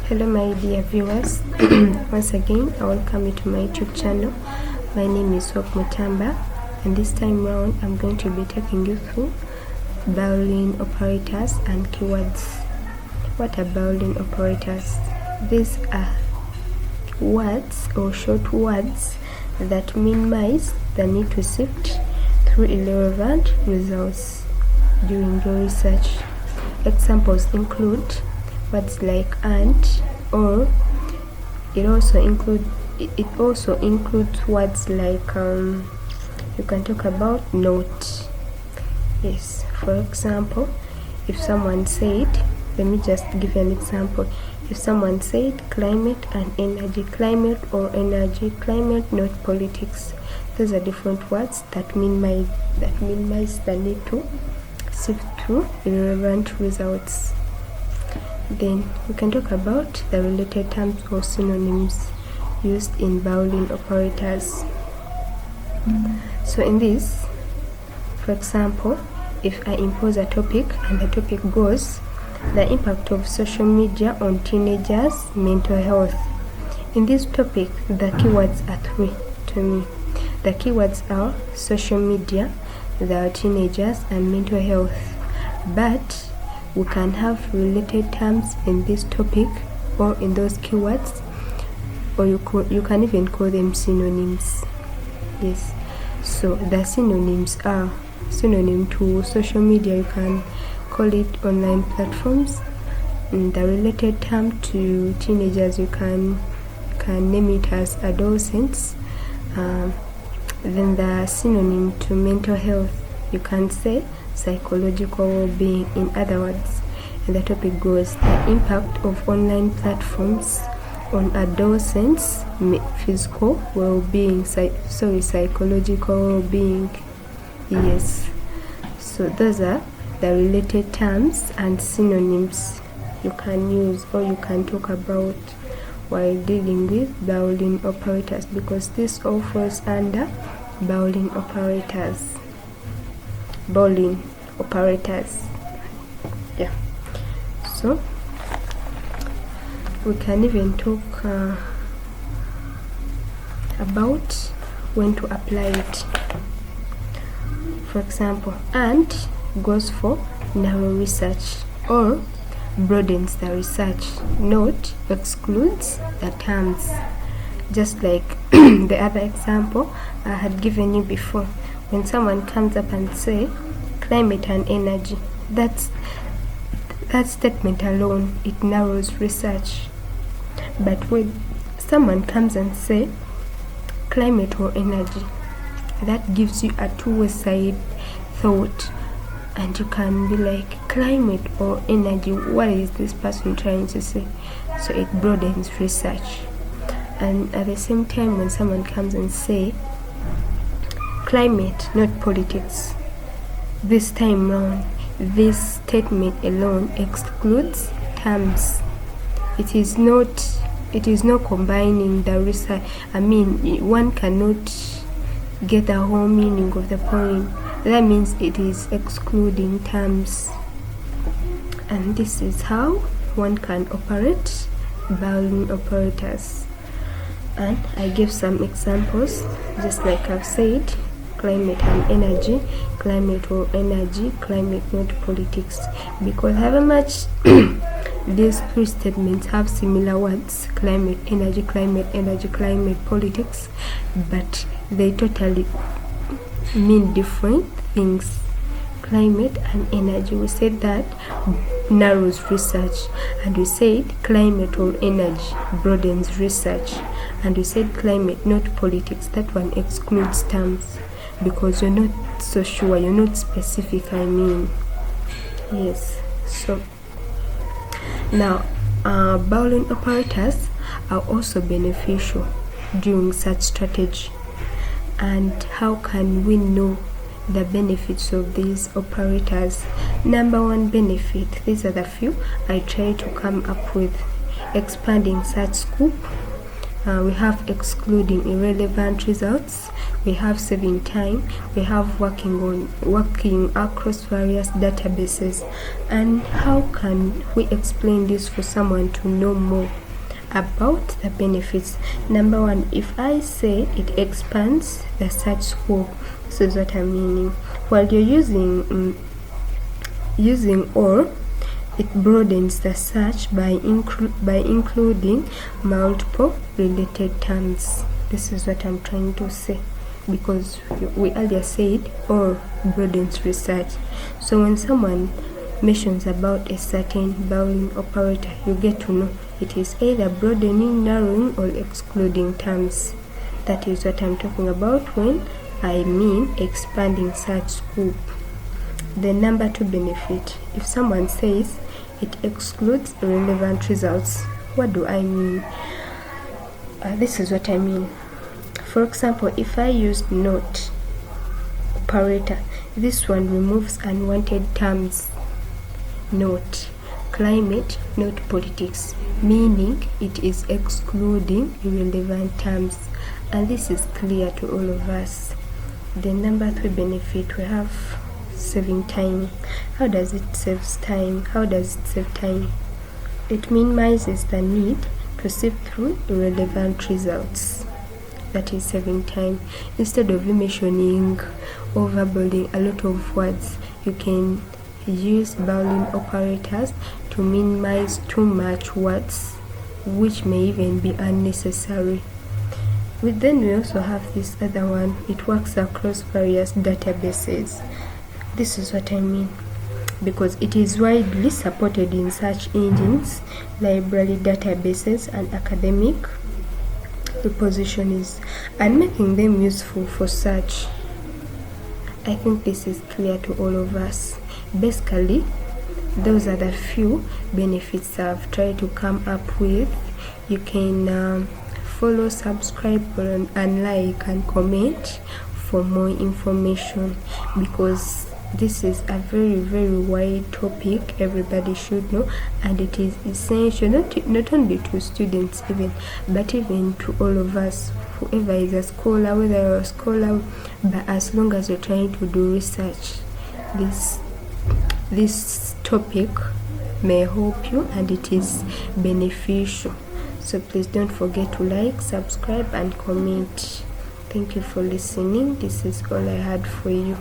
Hello my dear viewers, once again I welcome you to my YouTube channel. My name is Mutamba, and this time round I'm going to be taking you through Boolean operators and keywords. What are Boolean operators? These are words or short words that minimize the need to sift through irrelevant results during your research. Examples include words like and, or. It also includes words like you can talk about not. Yes, for example, if someone said, let me just give you an example. If someone said climate and energy, climate or energy, climate not politics, those are different words that minimize the need to sift through irrelevant results. Then we can talk about the related terms or synonyms used in Boolean operators. So in this, for example, if I impose a topic and the topic goes the impact of social media on teenagers' mental health. In this topic, the keywords are three to me. The keywords are social media, the teenagers, and mental health. But we can have related terms in this topic or in those keywords, or you can even call them synonyms. Yes, so the synonyms are synonym to social media, you can call it online platforms. And the related term to teenagers, you can name it as adolescents. Then the synonym to mental health, you can say psychological well-being. In other words, and the topic goes the impact of online platforms on adolescents' physical well-being, psychological well-being. Yes, so those are the related terms and synonyms you can use or you can talk about while dealing with Boolean operators, because this all falls under Boolean operators. Boolean operators. Yeah. So we can even talk about when to apply it. For example, and goes for narrow research or broadens the research. Not excludes the terms. Just like the other example I had given you before. When someone comes up and say climate and energy, that statement alone, it narrows research. But when someone comes and say climate or energy, that gives you a two-way side thought, and you can be like, climate or energy, what is this person trying to say? So it broadens research. And at the same time, when someone comes and say climate, not politics, this time round, this statement alone excludes terms. It is not combining the research. I mean, one cannot get the whole meaning of the poem. That means it is excluding terms. And this is how one can operate Boolean operators. And I give some examples, just like I've said, climate and energy, climate or energy, climate not politics, because however much these three statements have similar words, climate, energy, climate, politics, but they totally mean different things. Climate and energy, we said that narrows research, and we said climate or energy broadens research, and we said climate not politics, that one excludes terms because you're not so sure, you're not specific, I mean. Yes, so now Boolean operators are also beneficial during such strategy. And how can we know the benefits of these operators? Number one benefit, these are the few I try to come up with: expanding search scope, we have excluding irrelevant results, we have saving time, we have working across various databases. And how can we explain this for someone to know more about the benefits? Number one, if I say it expands the search scope, this is what I'm meaning. While you're using or, it broadens the search by including multiple related terms. This is what I'm trying to say, because we earlier said or broadens research. So when someone mentions about a certain Boolean operator, you get to know it is either broadening, narrowing, or excluding terms. That is what I'm talking about when I mean expanding search scope. The number two benefit, if someone says it excludes irrelevant results, what do I mean? This is what I mean. For example, if I use not operator, this one removes unwanted terms. Not climate, not politics, meaning it is excluding irrelevant terms, and this is clear to all of us. The number three benefit, we have saving time. How does it save time? It minimizes the need to sift through irrelevant results. That is saving time. Instead of mentioning or overboarding a lot of words, you can use Boolean operators to minimize too much words, which may even be unnecessary. Then we also have this other one. It works across various databases. This is what I mean, because it is widely supported in search engines, library databases, and academic repositories, and making them useful for search. I think this is clear to all of us. Basically, those are the few benefits I've tried to come up with. You can follow, subscribe, and like and comment for more information, because this is a very, very wide topic everybody should know, and it is essential not only to students even, but even to all of us, whoever is a scholar, whether you're a scholar, but as long as you're trying to do research, this topic may help you and it is beneficial. So please don't forget to like, subscribe, and comment. Thank you for listening. This is all I had for you.